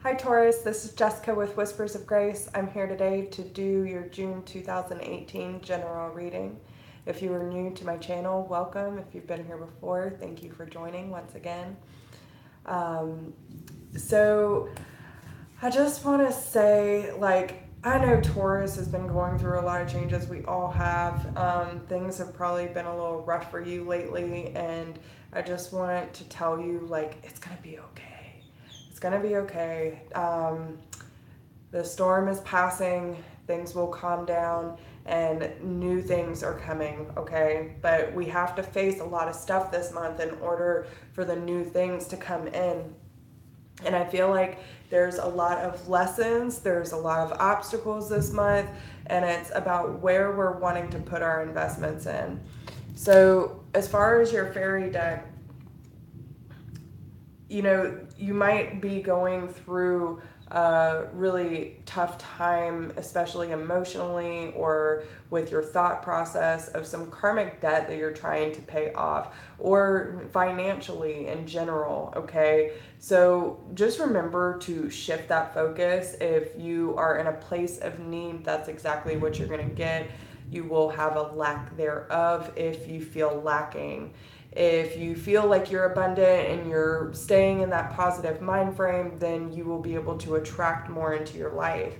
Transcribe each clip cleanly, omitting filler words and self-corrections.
Hi Taurus, this is Jessica with Whispers of Grace. I'm here today to do your June 2018 general reading. If you are new to my channel, welcome. If you've been here before, thank you for joining once again. So I just want to say, I know Taurus has been going through a lot of changes. We all have. Things have probably been a little rough for you lately, and I just want to tell you, it's going to be okay. It's going to be okay. The storm is passing, things will calm down, and new things are coming, okay? But we have to face a lot of stuff this month in order for the new things to come in. And I feel like there's a lot of lessons, there's a lot of obstacles this month, and it's about where we're wanting to put our investments in. So as far as your fairy deck, you might be going through a really tough time, especially emotionally or with your thought process of some karmic debt that you're trying to pay off, or financially in general, okay? So just remember to shift that focus. If you are in a place of need, that's exactly what you're going to get. You will have a lack thereof if you feel lacking. If you feel like you're abundant and you're staying in that positive mind frame, then you will be able to attract more into your life.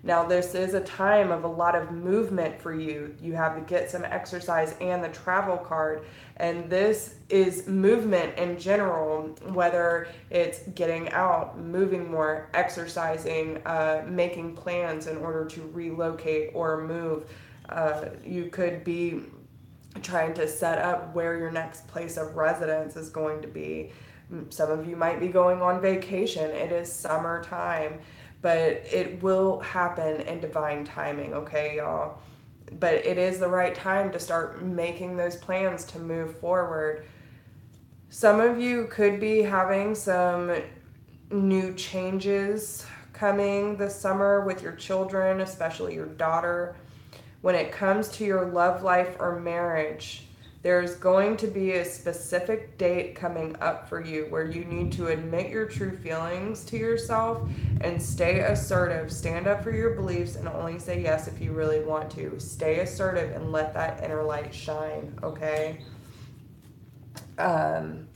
Now, this is a time of a lot of movement for you. You have the get some exercise and the travel card. And this is movement in general, whether it's getting out, moving more, exercising, making plans in order to relocate or move. You could be trying to set up where your next place of residence is going to be. Some of you might be going on vacation. It is summertime, but it will happen in divine timing, okay, y'all? But it is the right time to start making those plans to move forward. Some of you could be having some new changes coming this summer with your children, especially your daughter. When it comes to your love life or marriage, there's going to be a specific date coming up for you where you need to admit your true feelings to yourself and stay assertive. Stand up for your beliefs and only say yes if you really want to. Stay assertive and let that inner light shine, okay? Now,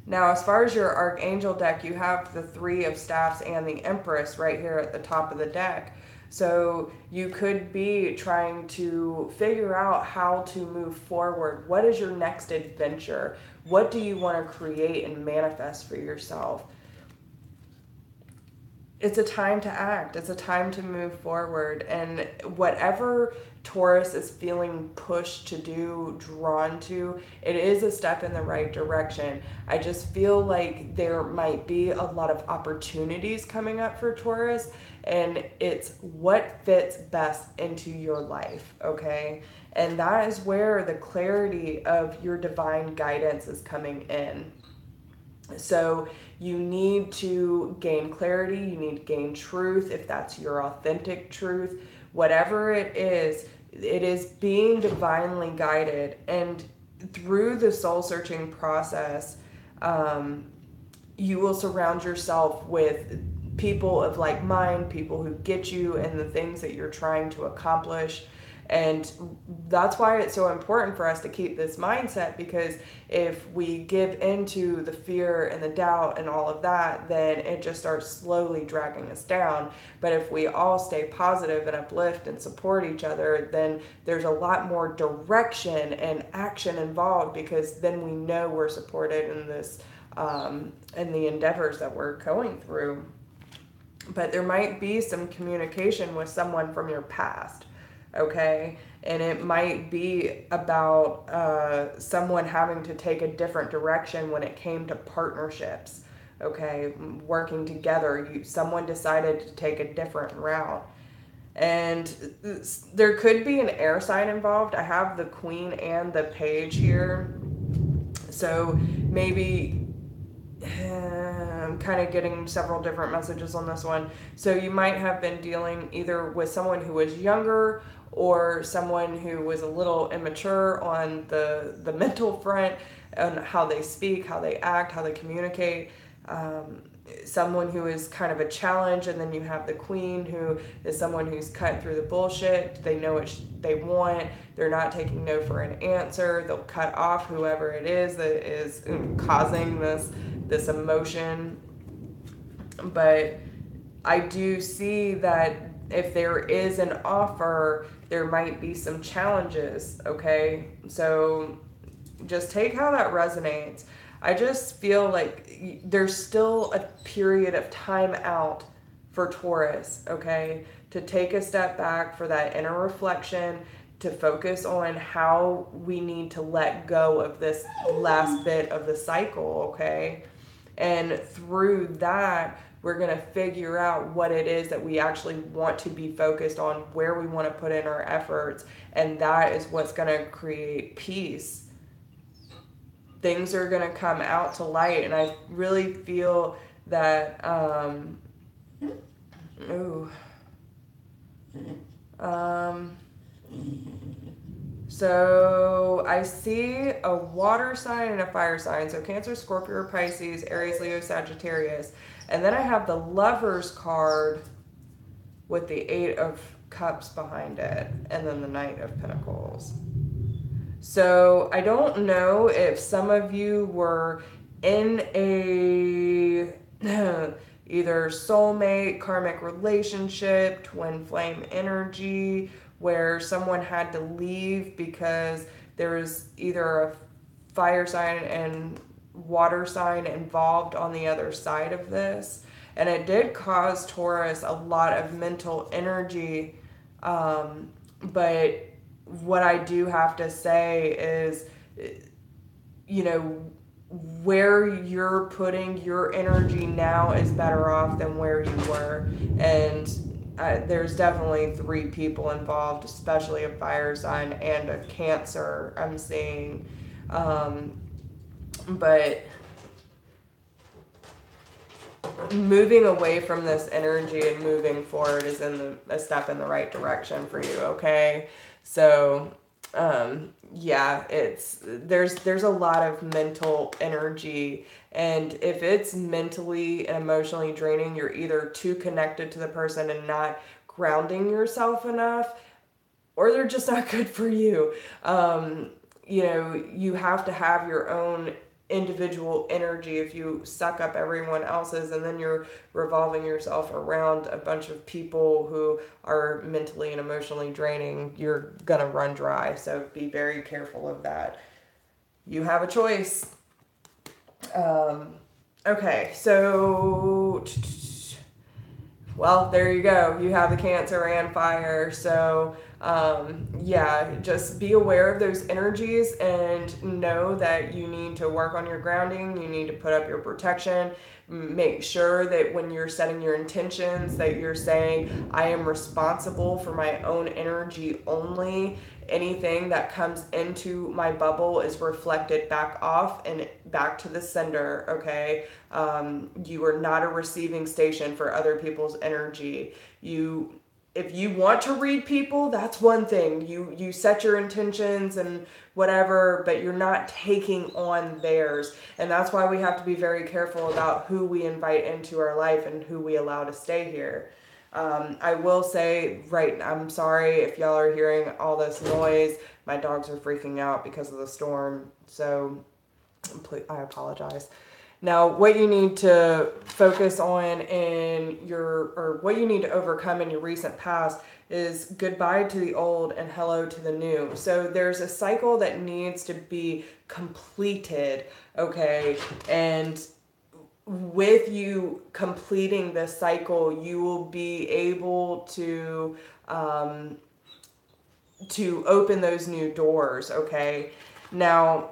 as far as your Archangel deck, you have the Three of Staffs and the Empress right here at the top of the deck. So you could be trying to figure out how to move forward. What is your next adventure? What do you want to create and manifest for yourself? It's a time to act. It's a time to move forward. And whatever Taurus is feeling pushed to do, drawn to, it is a step in the right direction. I just feel like there might be a lot of opportunities coming up for Taurus, and it's what fits best into your life, okay? And that is where the clarity of your divine guidance is coming in. So you need to gain clarity, you need to gain truth, if that's your authentic truth. Whatever it is being divinely guided. And through the soul searching process, you will surround yourself with people of like mind, people who get you and the things that you're trying to accomplish. And that's why it's so important for us to keep this mindset, because if we give into the fear and the doubt and all of that, then it just starts slowly dragging us down. But if we all stay positive and uplift and support each other, then there's a lot more direction and action involved, because then we know we're supported in this, in the endeavors that we're going through. But there might be some communication with someone from your past. Okay, and it might be about someone having to take a different direction when it came to partnerships. Okay, working together, someone decided to take a different route, and there could be an air sign involved. I have the Queen and the Page here, so maybe I'm kind of getting several different messages on this one. So you might have been dealing either with someone who was younger or someone who was a little immature on the mental front, on how they speak, how they act, how they communicate. Someone who is kind of a challenge, and then you have the queen, who is someone who's cut through the bullshit. They know what they want. They're not taking no for an answer. They'll cut off whoever it is that is causing this emotion. But I do see that if there is an offer, there might be some challenges, okay? So just take how that resonates. I just feel like there's still a period of time out for Taurus, okay? To take a step back for that inner reflection, to focus on how we need to let go of this last bit of the cycle, okay? And through that, we're going to figure out what it is that we actually want to be focused on, where we want to put in our efforts, and that is what's going to create peace. Things are going to come out to light, and I really feel that so I see a water sign and a fire sign, so Cancer, Scorpio, Pisces, Aries, Leo, Sagittarius, and then I have the Lovers card with the 8 of Cups behind it, and then the Knight of Pentacles. So I don't know if some of you were in a either soulmate, karmic relationship, twin flame energy, where someone had to leave because there was either a fire sign and water sign involved on the other side of this. And it did cause Taurus a lot of mental energy, but what I do have to say is, you know, where you're putting your energy now is better off than where you were. And there's definitely 3 people involved, especially a fire sign and a Cancer I'm seeing. But moving away from this energy and moving forward is a step in the right direction for you, okay? So, yeah, there's a lot of mental energy, and if it's mentally and emotionally draining, you're either too connected to the person and not grounding yourself enough, or they're just not good for you. You know, you have to have your own individual energy. If you suck up everyone else's and then you're revolving yourself around a bunch of people who are mentally and emotionally draining, you're gonna run dry. So be very careful of that. You have a choice. Okay, so well, there you go. You have the Cancer and fire. So yeah, just be aware of those energies and know that you need to work on your grounding. You need to put up your protection. Make sure that when you're setting your intentions that you're saying, I am responsible for my own energy only. Anything that comes into my bubble is reflected back off and back to the sender, okay? You are not a receiving station for other people's energy. If you want to read people, that's one thing. You set your intentions and whatever, but you're not taking on theirs. And that's why we have to be very careful about who we invite into our life and who we allow to stay here. I will say, I'm sorry if y'all are hearing all this noise. My dogs are freaking out because of the storm, so I apologize. Now, what you need to focus on what you need to overcome in your recent past is goodbye to the old and hello to the new. So there's a cycle that needs to be completed, okay? And with you completing this cycle, you will be able to open those new doors, okay? Now,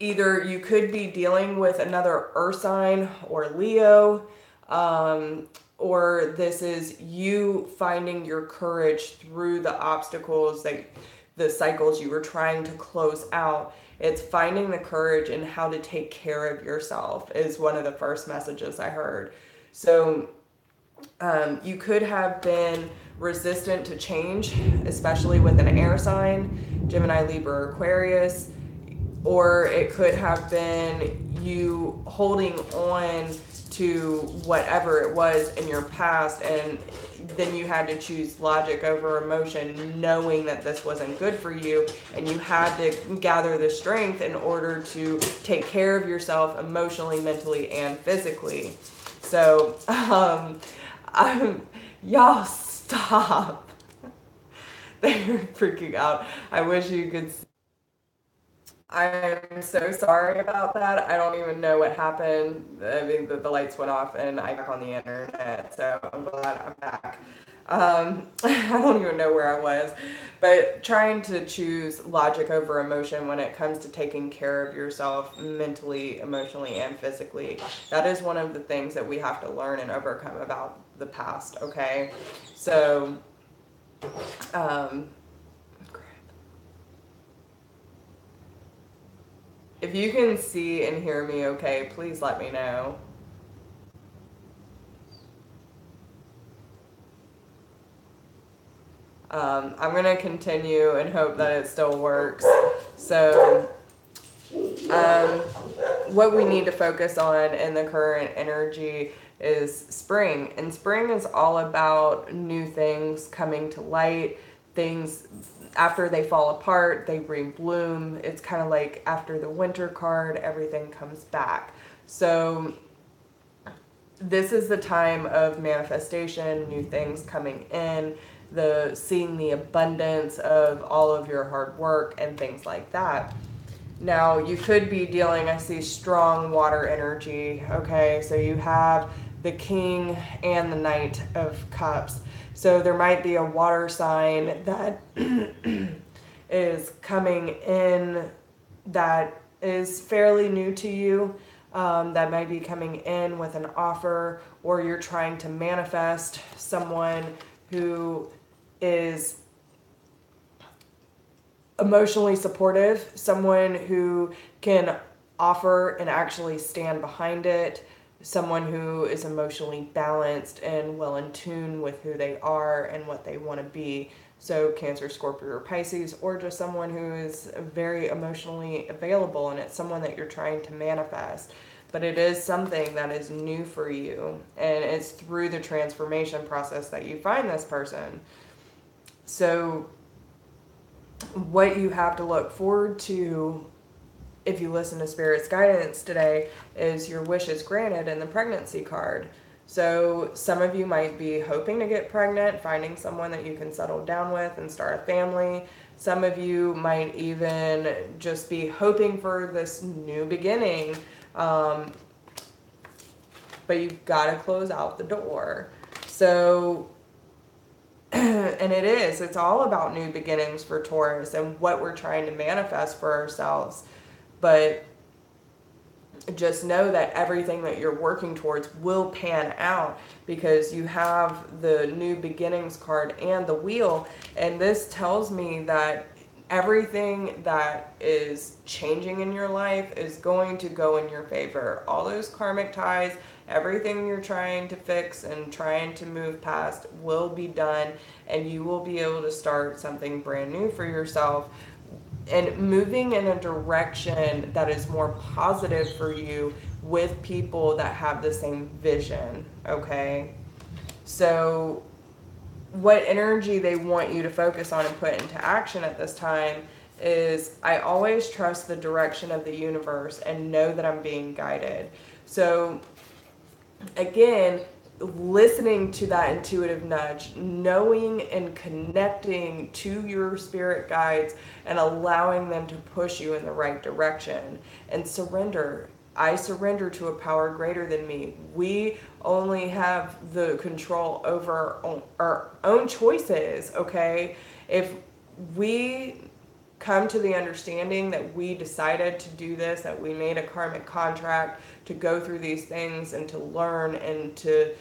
either you could be dealing with another Earth sign or Leo, or this is you finding your courage through the obstacles, the cycles you were trying to close out. It's finding the courage and how to take care of yourself is one of the first messages I heard. So you could have been resistant to change, especially with an air sign, Gemini, Libra, Aquarius. or it could have been you holding on to whatever it was in your past, and then you had to choose logic over emotion, knowing that this wasn't good for you, and you had to gather the strength in order to take care of yourself emotionally, mentally, and physically. So y'all stop. They're freaking out. I wish you could see. I'm so sorry about that. I don't even know what happened. I mean, the lights went off and I'm back on the internet, so I'm glad I'm back. I don't even know where I was, but trying to choose logic over emotion when it comes to taking care of yourself mentally, emotionally, and physically. That is one of the things that we have to learn and overcome about the past, okay? So, if you can see and hear me okay, please let me know. I'm going to continue and hope that it still works. So, what we need to focus on in the current energy is spring. And spring is all about new things coming to light, things after they fall apart, they rebloom. It's kind of like after the winter card, everything comes back. So this is the time of manifestation, new things coming in, the seeing the abundance of all of your hard work and things like that. Now, you could be dealing, I see strong water energy, okay? So you have the King and the Knight of Cups. So there might be a water sign that is coming in that is fairly new to you, that might be coming in with an offer, or you're trying to manifest someone who is emotionally supportive, someone who can offer and actually stand behind it, someone who is emotionally balanced and well in tune with who they are and what they want to be. So Cancer, Scorpio, or Pisces, or just someone who is very emotionally available, and it's someone that you're trying to manifest. But it is something that is new for you, and it's through the transformation process that you find this person. So what you have to look forward to, if you listen to Spirit's guidance today, is your wishes granted in the pregnancy card. So some of you might be hoping to get pregnant, finding someone that you can settle down with and start a family. Some of you might even just be hoping for this new beginning, but you've got to close out the door. So and it's all about new beginnings for Taurus and what we're trying to manifest for ourselves. But just know that everything that you're working towards will pan out, because you have the new beginnings card and the wheel. And this tells me that everything that is changing in your life is going to go in your favor. All those karmic ties, everything you're trying to fix and trying to move past will be done, and you will be able to start something brand new for yourself and moving in a direction that is more positive for you with people that have the same vision, okay? So what energy they want you to focus on and put into action at this time is, I always trust the direction of the universe and know that I'm being guided. So again, listening to that intuitive nudge, knowing and connecting to your spirit guides and allowing them to push you in the right direction, and surrender. I surrender to a power greater than me. We only have the control over our own choices, okay? If we come to the understanding that we decided to do this, that we made a karmic contract to go through these things and to learn and to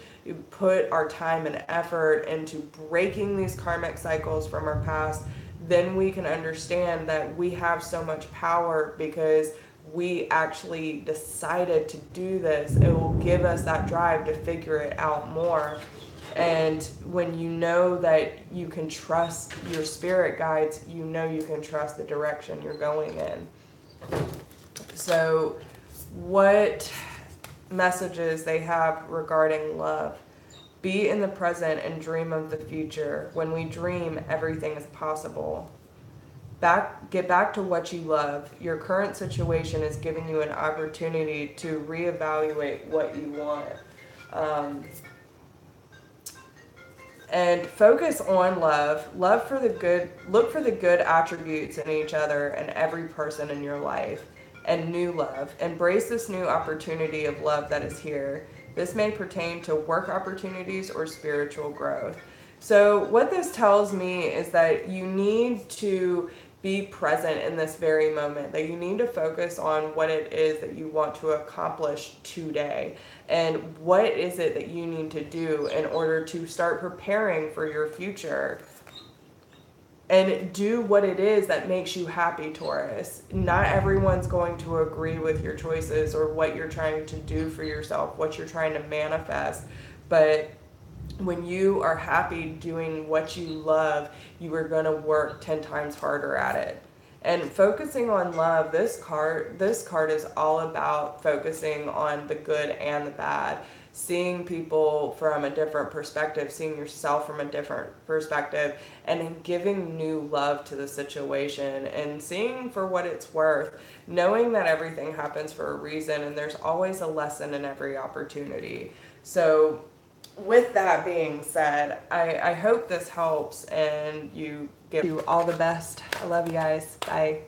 put our time and effort into breaking these karmic cycles from our past, then we can understand that we have so much power because we actually decided to do this. It will give us that drive to figure it out more. And when you know that you can trust your spirit guides, you know you can trust the direction you're going in. So what messages they have regarding love? Be in the present and dream of the future. When we dream, everything is possible. Get back to what you love. Your current situation is giving you an opportunity to reevaluate what you want. Um, and focus on love for the good, look for the good attributes in each other and every person in your life, and new love. Embrace this new opportunity of love that is here. This may pertain to work opportunities or spiritual growth. So what this tells me is that you need to be present in this very moment, that you need to focus on what it is that you want to accomplish today, and what is it that you need to do in order to start preparing for your future. And do what it is that makes you happy, Taurus. Not everyone's going to agree with your choices or what you're trying to do for yourself, what you're trying to manifest, but when you are happy doing what you love, you are going to work 10 times harder at it. And focusing on love, this card is all about focusing on the good and the bad, seeing people from a different perspective, seeing yourself from a different perspective, and giving new love to the situation and seeing for what it's worth, knowing that everything happens for a reason and there's always a lesson in every opportunity. So with that being said, I hope this helps and you give you all the best. I love you guys. Bye.